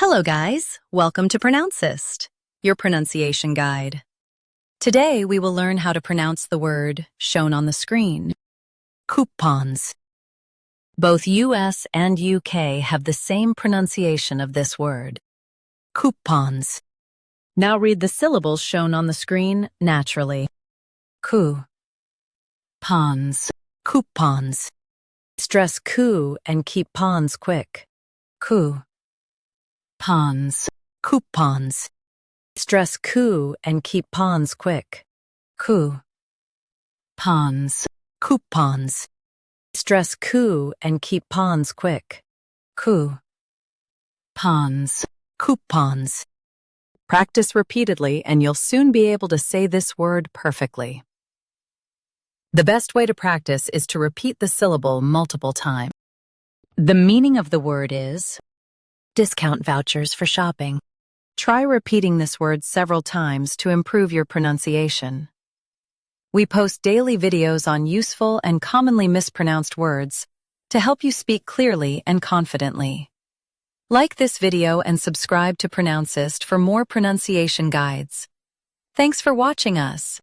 Hello guys, welcome to Pronouncist, your pronunciation guide. Today we will learn how to pronounce the word shown on the screen, coupons. Both US and UK have the same pronunciation of this word, coupons. Now read the syllables shown on the screen naturally. Pons, coupons. Stress coo and keep pons quick. Pons, coupons. Stress coo and keep pons quick. Pons, coupons. Stress coo and keep pons quick. Pons, coupons. Practice repeatedly and you'll soon be able to say this word perfectly. The best way to practice is to repeat the syllable multiple times. The meaning of the word is discount vouchers for shopping. Try repeating this word several times to improve your pronunciation. We post daily videos on useful and commonly mispronounced words to help you speak clearly and confidently. Like this video and subscribe to Pronouncist for more pronunciation guides. Thanks for watching us.